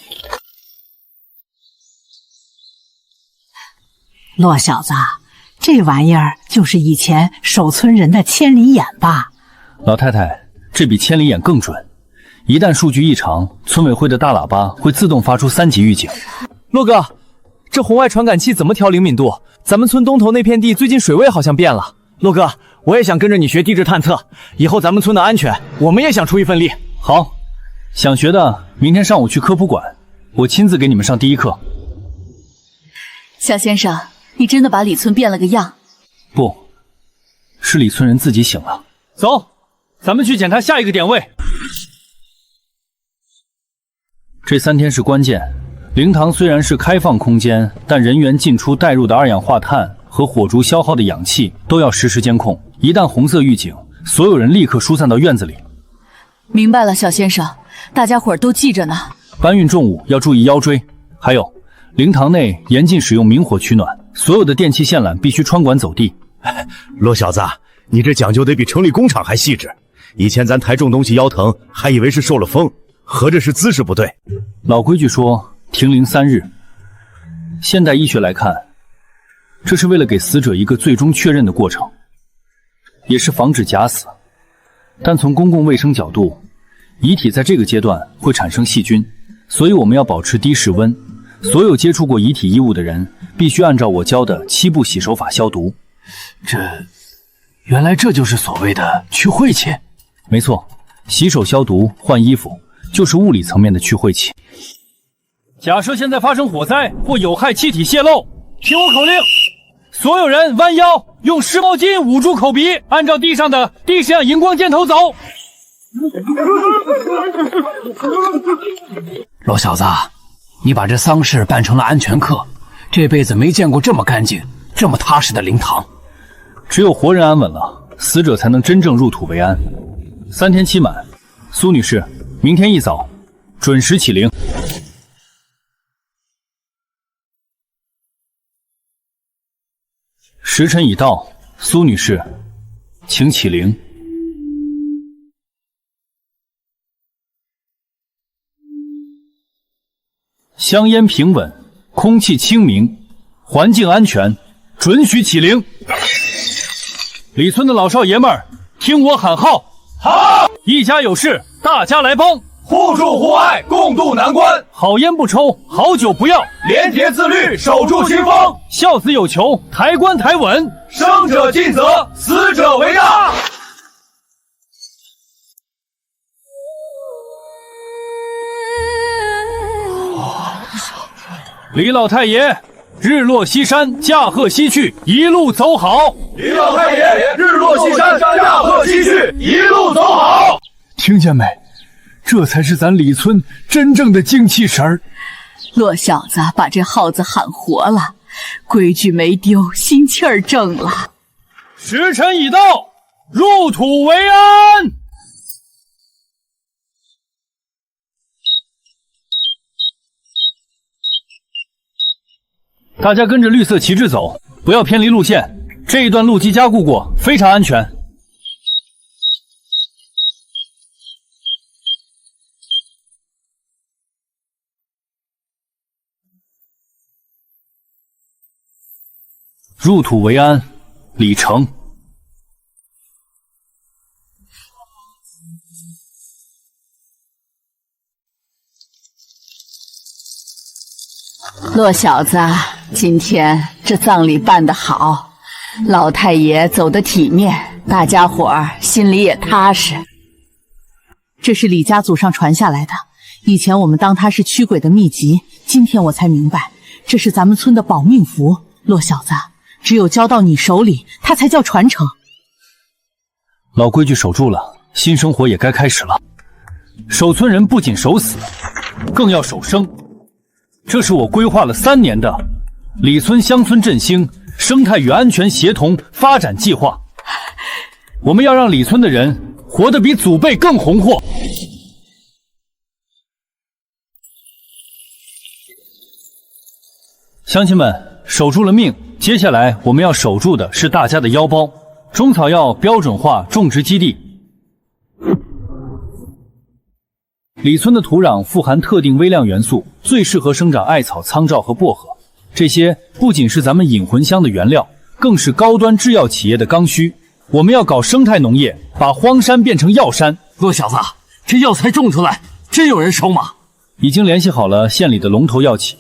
骆小子，这玩意儿就是以前守村人的千里眼吧？老太太，这比千里眼更准。一旦数据异常，村委会的大喇叭会自动发出3级预警。骆哥，这红外传感器怎么调灵敏度？咱们村东头那片地最近水位好像变了。骆哥，我也想跟着你学地质探测，以后咱们村的安全，我们也想出一份力。好，想学的明天上午去科普馆，我亲自给你们上第一课。小先生，你真的把李村变了个样？不，是李村人自己醒了。走，咱们去检查下一个点位。这3天是关键。灵堂虽然是开放空间，但人员进出带入的二氧化碳和火烛消耗的氧气都要实时监控。一旦红色预警，所有人立刻疏散到院子里。明白了，小先生，大家伙儿都记着呢。搬运重物要注意腰椎，还有灵堂内严禁使用明火取暖，所有的电器线缆必须穿管走地。罗小子，你这讲究得比城里工厂还细致。以前咱抬重东西腰疼，还以为是受了风，合着是姿势不对。老规矩说停灵3日，现代医学来看，这是为了给死者一个最终确认的过程，也是防止假死。但从公共卫生角度，遗体在这个阶段会产生细菌，所以我们要保持低室温。所有接触过遗体衣物的人，必须按照我教的7步洗手法消毒。原来这就是所谓的去晦气。没错，洗手消毒、换衣服，就是物理层面的去晦气。假设现在发生火灾或有害气体泄漏，听我口令，所有人弯腰，用湿毛巾捂住口鼻，按照地上的地势向荧光箭头走。罗小子，你把这丧事办成了安全课，这辈子没见过这么干净、这么踏实的灵堂。只有活人安稳了，死者才能真正入土为安。3天期满，苏女士，明天一早准时起灵。时辰已到，苏女士，请起灵。香烟平稳，空气清明，环境安全，准许起灵。李村的老少爷们儿，听我喊号！好！一家有事，大家来帮，互助互爱，共度难关。好烟不抽，好酒不要，廉洁自律，守住清风。孝子有求，抬棺抬稳。生者尽责，死者为大。李老太爷，日落西山，驾鹤西去，一路走好。李老太爷，日落西山，驾鹤西去，一路走好。听见没？这才是咱李村真正的精气神儿。骆小子把这耗子喊活了，规矩没丢，心气儿正了。时辰已到，入土为安。大家跟着绿色旗帜走，不要偏离路线。这一段路基加固过，非常安全。入土为安，李成。骆小子，今天这葬礼办得好，老太爷走得体面，大家伙儿心里也踏实。这是李家祖上传下来的，以前我们当它是驱鬼的秘籍，今天我才明白，这是咱们村的保命符。骆小子，只有交到你手里，它才叫传承。老规矩守住了，新生活也该开始了。守村人不仅守死，更要守生。这是我规划了3年的李村乡村振兴、生态与安全协同发展计划。我们要让李村的人活得比祖辈更红火。乡亲们，守住了命，接下来我们要守住的是大家的腰包。中草药标准化种植基地。李村的土壤富含特定微量元素，最适合生长艾草、苍照和薄荷。这些不仅是咱们引魂香的原料，更是高端制药企业的刚需。我们要搞生态农业，把荒山变成药山。骆小子，这药材种出来，真有人收吗？已经联系好了县里的龙头药企。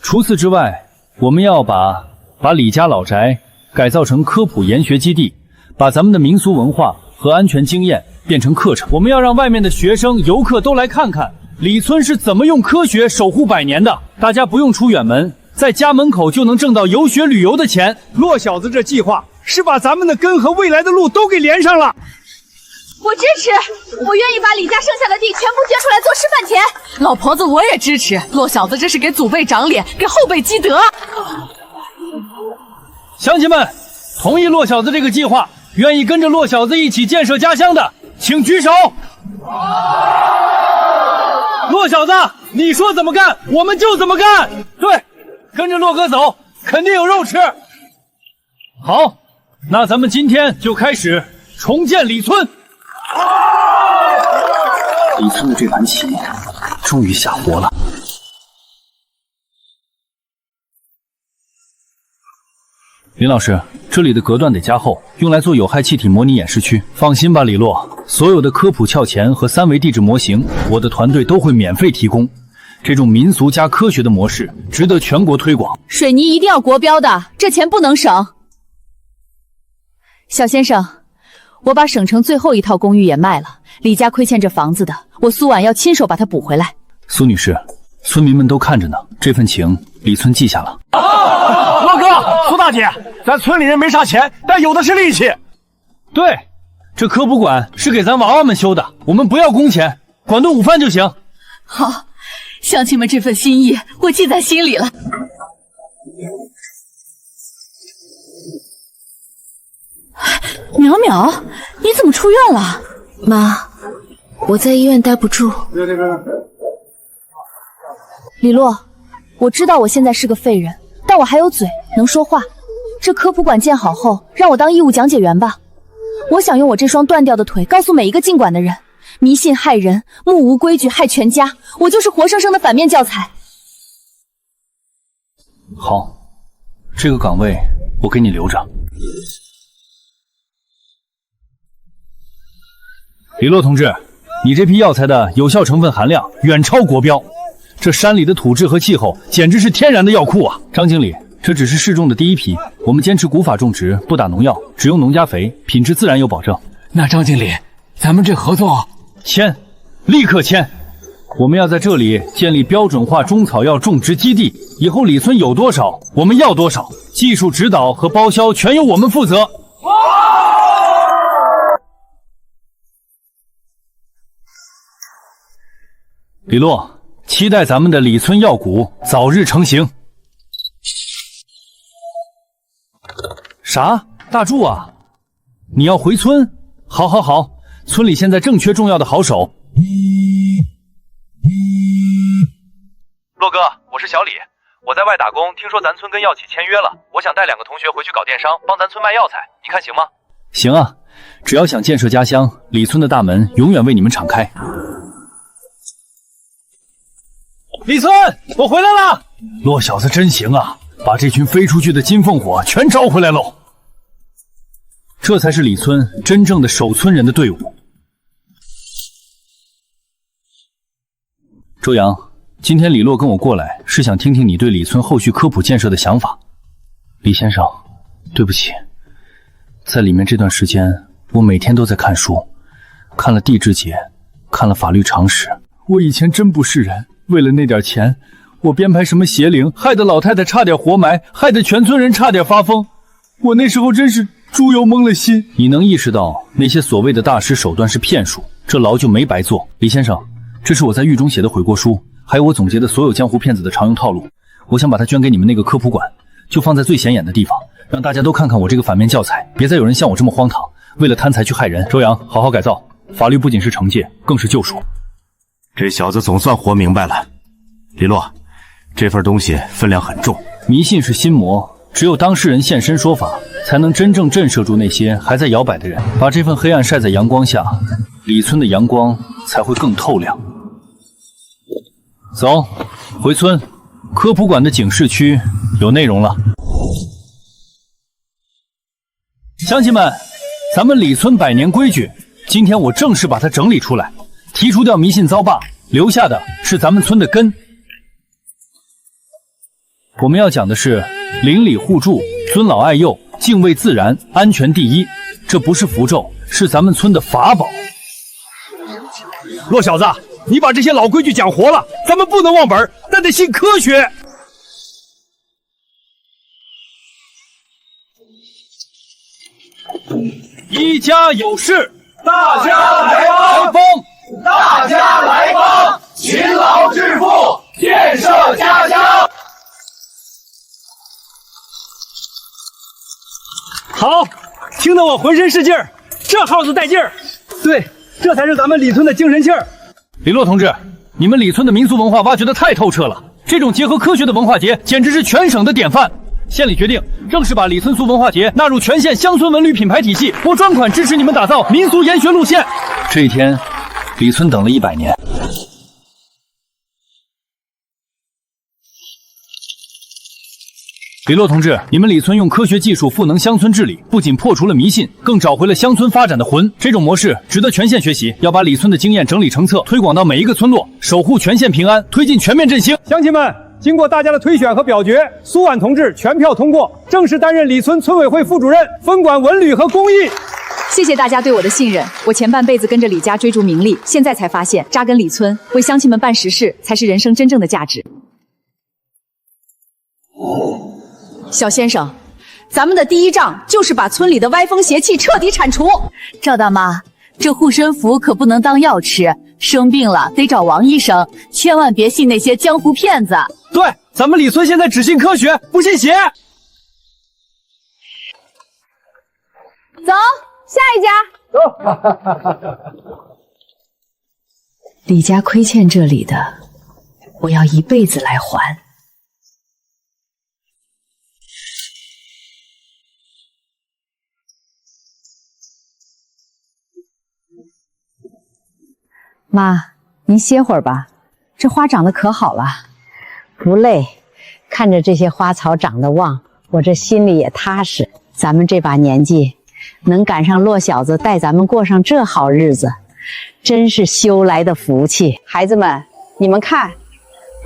除此之外，我们要把李家老宅改造成科普研学基地，把咱们的民俗文化和安全经验变成课程。我们要让外面的学生、游客都来看看李村是怎么用科学守护百年的。大家不用出远门，在家门口就能挣到游学旅游的钱。骆小子这计划是把咱们的根和未来的路都给连上了。我支持，我愿意把李家剩下的地全部捐出来做示范田。老婆子，我也支持。骆小子这是给祖辈长脸，给后辈积德。乡亲们，同意骆小子这个计划，愿意跟着骆小子一起建设家乡的，请举手。骆小子，你说怎么干，我们就怎么干。对，跟着骆哥走，肯定有肉吃。好，那咱们今天就开始重建李村。李村的这盘棋终于下活了。林老师，这里的隔断得加厚，用来做有害气体模拟演示区。放心吧，李洛，所有的科普壳钳和3维地质模型，我的团队都会免费提供。这种民俗加科学的模式，值得全国推广。水泥一定要国标的，这钱不能省。小先生，我把省城最后一套公寓也卖了，李家亏欠这房子的，我苏婉要亲手把它补回来。苏女士，村民们都看着呢，这份情李村记下了。洛哥，苏大姐，咱村里人没啥钱，但有的是力气。对，这科普馆是给咱娃娃们修的，我们不要工钱，管顿午饭就行。好，乡亲们这份心意我记在心里了。淼淼，你怎么出院了？妈，我在医院待不住。李洛，我知道我现在是个废人，但我还有嘴，能说话。这科普馆建好后，让我当义务讲解员吧。我想用我这双断掉的腿，告诉每一个进馆的人，迷信害人，目无规矩害全家，我就是活生生的反面教材。好，这个岗位我给你留着。李洛同志，你这批药材的有效成分含量远超国标，这山里的土质和气候简直是天然的药库啊！张经理，这只是试种的第一批，我们坚持古法种植，不打农药，只用农家肥，品质自然有保证。那张经理，咱们这合作签，立刻签！我们要在这里建立标准化中草药种植基地，以后李村有多少，我们要多少，技术指导和包销全由我们负责。李洛，期待咱们的李村药谷早日成型。啥？大柱啊，你要回村？好，好，好，村里现在正缺重要的好手。洛哥，我是小李，我在外打工，听说咱村跟药企签约了，我想带2个同学回去搞电商，帮咱村卖药材，你看行吗？行啊，只要想建设家乡，李村的大门永远为你们敞开。李村，我回来了！骆小子真行啊，把这群飞出去的金凤火全招回来喽！这才是李村真正的守村人的队伍。周阳，今天李洛跟我过来，是想听听你对李村后续科普建设的想法。李先生，对不起，在里面这段时间，我每天都在看书，看了地质节，看了法律常识。我以前真不是人，为了那点钱，我编排什么邪灵，害得老太太差点活埋，害得全村人差点发疯。我那时候真是猪油蒙了心。你能意识到那些所谓的大师手段是骗术，这牢就没白坐。李先生，这是我在狱中写的悔过书，还有我总结的所有江湖骗子的常用套路，我想把它捐给你们那个科普馆，就放在最显眼的地方，让大家都看看我这个反面教材，别再有人像我这么荒唐，为了贪财去害人。周阳，好好改造，法律不仅是惩戒，更是救赎。这小子总算活明白了。李洛，这份东西分量很重。迷信是心魔，只有当事人现身说法，才能真正震慑住那些还在摇摆的人。把这份黑暗晒在阳光下，李村的阳光才会更透亮。走，回村。科普馆的警示区有内容了。乡亲们，咱们李村百年规矩，今天我正式把它整理出来，提除掉迷信糟霸，留下的是咱们村的根。我们要讲的是邻里互助、尊老爱幼、敬畏自然、安全第一。这不是符咒，是咱们村的法宝。骆小子，你把这些老规矩讲活了，咱们不能忘本，但得信科学。一家有事，大家来帮，大家来帮，勤劳致富，建设家乡。好，听得我浑身是劲儿，这号子带劲儿。对，这才是咱们李村的精神气儿。李洛同志，你们李村的民俗文化挖掘得太透彻了，这种结合科学的文化节简直是全省的典范。县里决定正式把李村俗文化节纳入全县乡村文旅品牌体系，拨专款支持你们打造民俗研学路线。这一天，李村等了100年。李洛同志，你们李村用科学技术赋能乡村治理，不仅破除了迷信，更找回了乡村发展的魂。这种模式值得全县学习，要把李村的经验整理成册，推广到每一个村落，守护全县平安，推进全面振兴。乡亲们，经过大家的推选和表决，苏婉同志全票通过，正式担任李村村委会副主任，分管文旅和公益。谢谢大家对我的信任。我前半辈子跟着李家追逐名利，现在才发现扎根李村，为乡亲们办实事，才是人生真正的价值。小先生，咱们的第一仗就是把村里的歪风邪气彻底铲除。赵大妈，这护身符可不能当药吃，生病了得找王医生，千万别信那些江湖骗子。对，咱们李村现在只信科学，不信邪。走，下一家。李家亏欠这里的，我要一辈子来还。妈，您歇会儿吧，这花长得可好了。不累，看着这些花草长得旺，我这心里也踏实。咱们这把年纪，能赶上骆小子带咱们过上这好日子，真是修来的福气。孩子们，你们看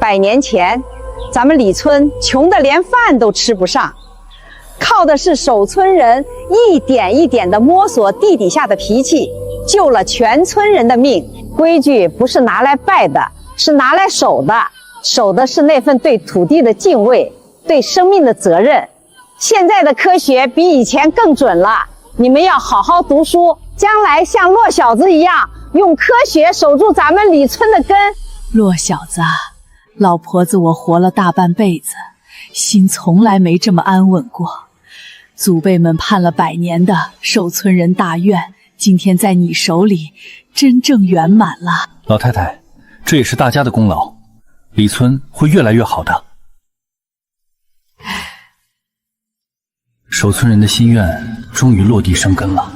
，100年前，咱们李村穷得连饭都吃不上，靠的是守村人一点一点地摸索地底下的脾气，救了全村人的命。规矩不是拿来拜的，是拿来守的，守的是那份对土地的敬畏，对生命的责任。现在的科学比以前更准了，你们要好好读书，将来像骆小子一样，用科学守住咱们李村的根。骆小子，老婆子我活了大半辈子，心从来没这么安稳过。祖辈们盼了100年的守村人大愿，今天在你手里真正圆满了。老太太，这也是大家的功劳，李村会越来越好的。守村人的心愿终于落地生根了。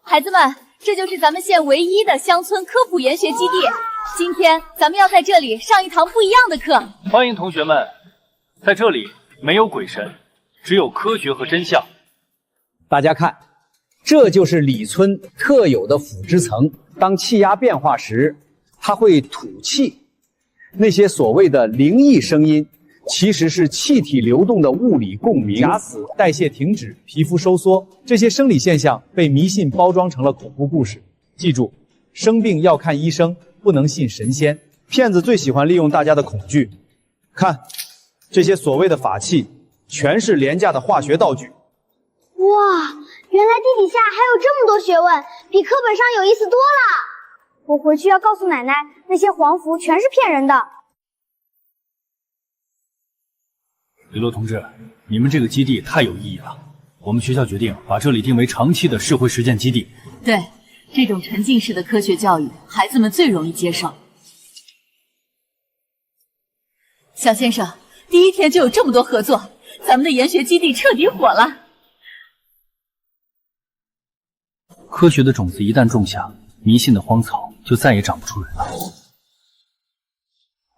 孩子们，这就是咱们县唯一的乡村科普研学基地。今天咱们要在这里上一堂不一样的课。欢迎同学们，在这里没有鬼神，只有科学和真相。大家看，这就是李村特有的腐殖层。当气压变化时，它会吐气。那些所谓的灵异声音，其实是气体流动的物理共鸣。假死、代谢停止、皮肤收缩，这些生理现象被迷信包装成了恐怖故事。记住，生病要看医生，不能信神仙。骗子最喜欢利用大家的恐惧。看，这些所谓的法器，全是廉价的化学道具。哇，原来地底下还有这么多学问，比课本上有意思多了。我回去要告诉奶奶，那些黄符全是骗人的。李洛同志，你们这个基地太有意义了，我们学校决定把这里定为长期的社会实践基地。对，这种沉浸式的科学教育，孩子们最容易接受。小先生，第一天就有这么多合作，咱们的研学基地彻底火了。科学的种子一旦种下，迷信的荒草就再也长不出人了。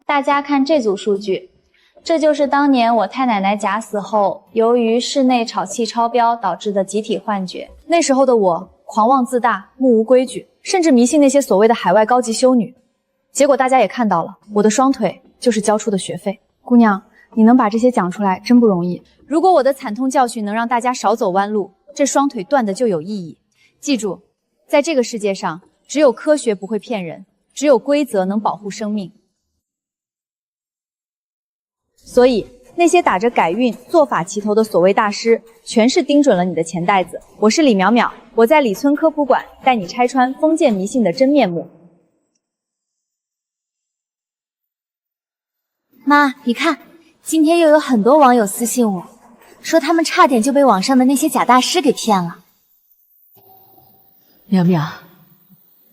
大家看这组数据，这就是当年我太奶奶假死后，由于室内炒气超标导致的集体幻觉。那时候的我狂妄自大，目无规矩，甚至迷信那些所谓的海外高级修女。结果大家也看到了，我的双腿就是交出的学费。姑娘，你能把这些讲出来真不容易。如果我的惨痛教训能让大家少走弯路，这双腿断的就有意义。记住，在这个世界上，只有科学不会骗人，只有规则能保护生命。所以，那些打着改运、做法齐头的所谓大师，全是盯准了你的钱袋子。我是李淼淼，我在李村科普馆带你拆穿封建迷信的真面目。妈，你看，今天又有很多网友私信我，说他们差点就被网上的那些假大师给骗了。淼淼，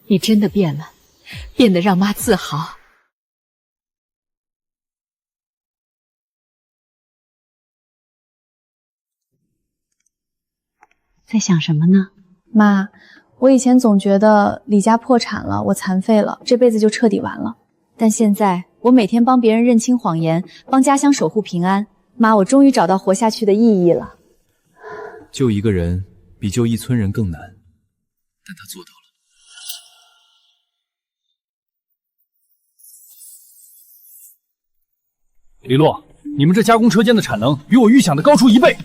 你真的变了，变得让妈自豪。在想什么呢？妈，我以前总觉得李家破产了，我残废了，这辈子就彻底完了。但现在，我每天帮别人认清谎言，帮家乡守护平安。妈，我终于找到活下去的意义了。救一个人比救一村人更难，但他做到了。李洛，你们这加工车间的产能比我预想的高出1倍，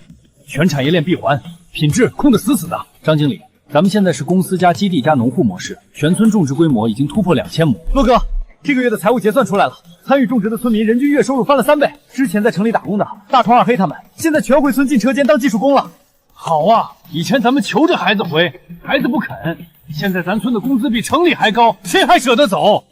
全产业链闭环，品质控得死死的。张经理，咱们现在是公司加基地加农户模式，全村种植规模已经突破2000亩。洛哥，这个月的财务结算出来了，参与种植的村民人均月收入翻了3倍。之前在城里打工的大床二黑他们，现在全回村进车间当技术工了。好啊，以前咱们求着孩子回，孩子不肯，现在咱村的工资比城里还高，谁还舍得走？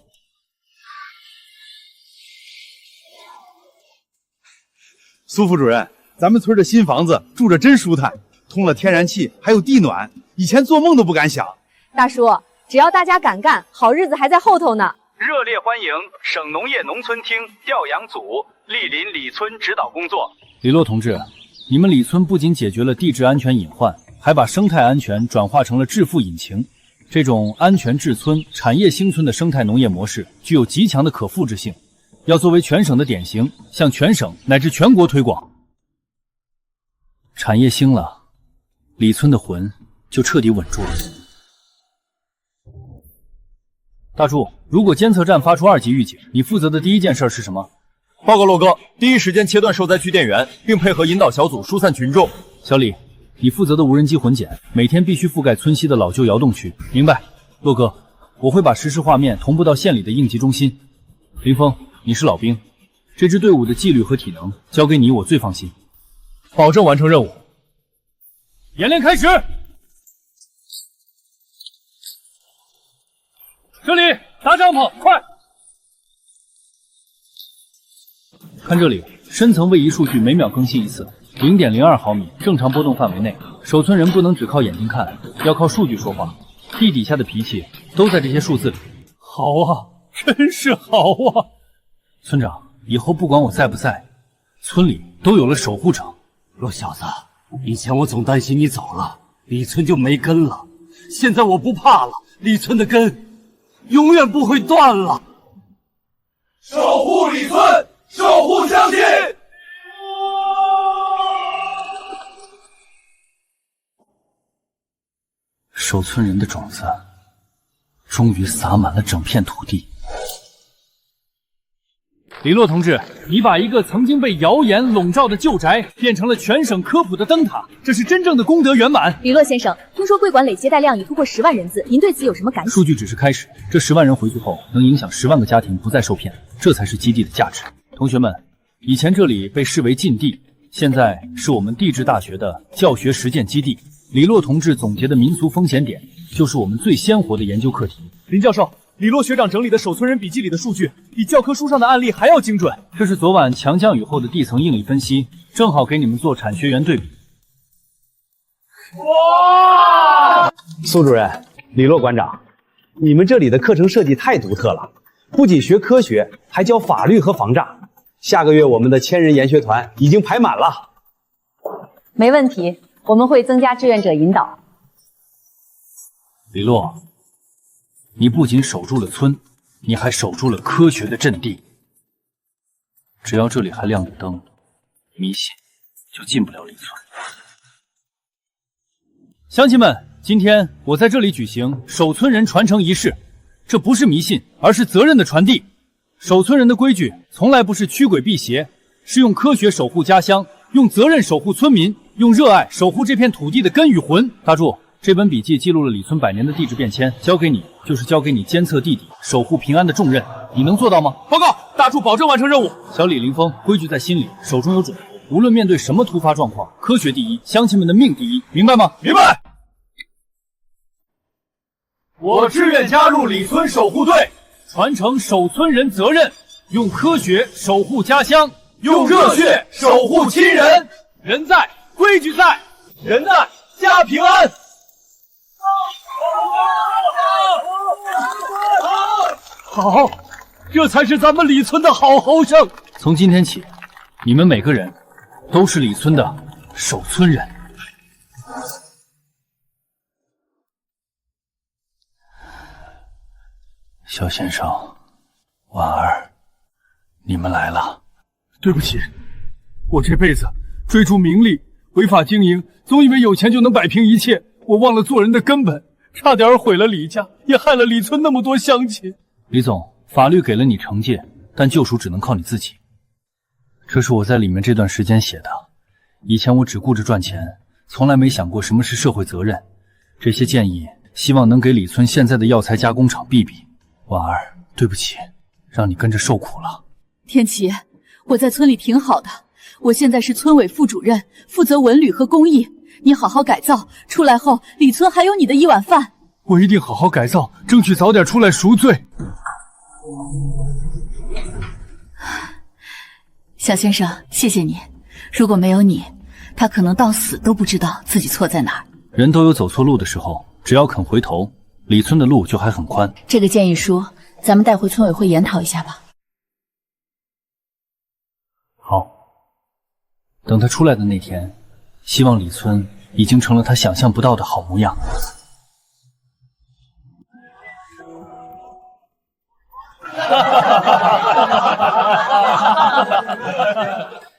苏副主任，咱们村的新房子住着真舒坦，通了天然气，还有地暖，以前做梦都不敢想。大叔，只要大家敢干，好日子还在后头呢。热烈欢迎省农业农村厅调养组莅临李村指导工作。李洛同志，你们李村不仅解决了地质安全隐患，还把生态安全转化成了致富引擎。这种安全治村、产业兴村的生态农业模式具有极强的可复制性，要作为全省的典型，向全省乃至全国推广。产业兴了，李村的魂就彻底稳住了。大柱，如果监测站发出2级预警，你负责的第一件事是什么？报告洛哥，第一时间切断受灾区电源，并配合引导小组疏散群众。小李，你负责的无人机混检，每天必须覆盖村西的老旧窑洞区。明白。洛哥，我会把实时画面同步到县里的应急中心。林峰，你是老兵，这支队伍的纪律和体能交给你，我最放心。保证完成任务。演练开始。这里搭帐篷，快！看这里，深层位移数据每秒更新一次，0.02毫米，正常波动范围内。守村人不能只靠眼睛看，要靠数据说话。地底下的脾气都在这些数字里。好啊，真是好啊！村长，以后不管我在不在，村里都有了守护者。陆小子，以前我总担心你走了，李村就没根了。现在我不怕了，李村的根永远不会断了。守护李村，守护乡亲。守村人的种子终于撒满了整片土地。李洛同志，你把一个曾经被谣言笼罩的旧宅变成了全省科普的灯塔，这是真正的功德圆满。李洛先生，听说贵馆累接待量已突破10万人次，您对此有什么感想？数据只是开始，这10万人回去后能影响10万个家庭不再受骗，这才是基地的价值。同学们，以前这里被视为禁地，现在是我们地质大学的教学实践基地。李洛同志总结的民俗风险点，就是我们最鲜活的研究课题。林教授，李洛学长整理的守村人笔记里的数据，比教科书上的案例还要精准。这是昨晚强降雨后的地层应力分析，正好给你们做产学研对比。哇！苏主任、李洛馆长，你们这里的课程设计太独特了，不仅学科学，还教法律和防诈。下个月我们的1000人研学团已经排满了。没问题，我们会增加志愿者引导。李洛，你不仅守住了村，你还守住了科学的阵地。只要这里还亮着灯，迷信就进不了李村。乡亲们，今天我在这里举行守村人传承仪式，这不是迷信，而是责任的传递。守村人的规矩从来不是驱鬼辟邪，是用科学守护家乡，用责任守护村民，用热爱守护这片土地的根与魂。大柱，这本笔记记录了李村100年的地质变迁，交给你就是交给你监测地底、守护平安的重任，你能做到吗？报告，大柱保证完成任务。小李、林峰，规矩在心里，手中有准。无论面对什么突发状况，科学第一，乡亲们的命第一，明白吗？明白。我志愿加入李村守护队，传承守村人责任，用科学守护家乡，用热血守护亲人。人在，规矩在；人在，家平安。好，这才是咱们李村的好后生。从今天起，你们每个人都是李村的守村人。小先生，婉儿，你们来了。对不起，我这辈子追逐名利，违法经营，总以为有钱就能摆平一切，我忘了做人的根本，差点毁了李家，也害了李村那么多乡亲。李总，法律给了你惩戒，但救赎只能靠你自己。这是我在里面这段时间写的。以前我只顾着赚钱，从来没想过什么是社会责任。这些建议，希望能给李村现在的药材加工厂避避。婉儿，对不起，让你跟着受苦了。天琪，我在村里挺好的，我现在是村委副主任，负责文旅和公益。你好好改造，出来后李村还有你的一碗饭。我一定好好改造，争取早点出来赎罪。小先生，谢谢你。如果没有你，他可能到死都不知道自己错在哪儿。人都有走错路的时候，只要肯回头，李村的路就还很宽。这个建议书，咱们带回村委会研讨一下吧。好，等他出来的那天，希望李村已经成了他想象不到的好模样。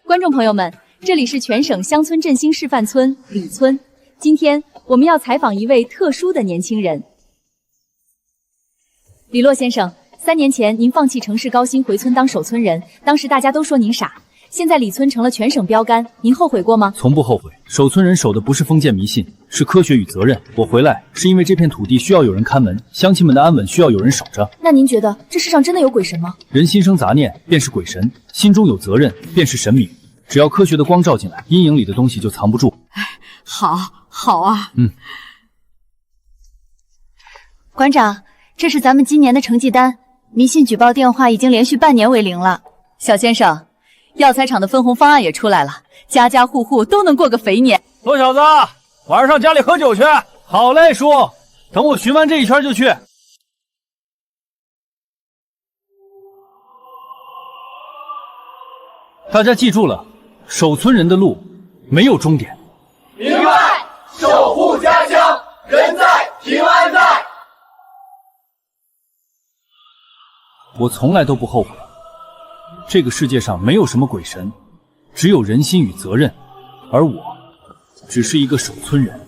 观众朋友们，这里是全省乡村振兴示范村李村。今天我们要采访一位特殊的年轻人。李洛先生3年前您放弃城市高薪回村当守村人，当时大家都说您傻。现在李村成了全省标杆，您后悔过吗？从不后悔。守村人守的不是封建迷信，是科学与责任。我回来是因为这片土地需要有人看门，乡亲们的安稳需要有人守着。那您觉得这世上真的有鬼神吗？人心生杂念，便是鬼神；心中有责任，便是神明。只要科学的光照进来，阴影里的东西就藏不住。好啊。馆长，这是咱们今年的成绩单，迷信举报电话已经连续半年为0了。小先生，药材厂的分红方案也出来了，家家户户都能过个肥年。罗小子，晚上上家里喝酒去。好嘞，叔，等我巡完这一圈就去。大家记住了，守村人的路没有终点。明白，守护家乡，人在平安在。我从来都不后悔。这个世界上没有什么鬼神，只有人心与责任，而我只是一个守村人。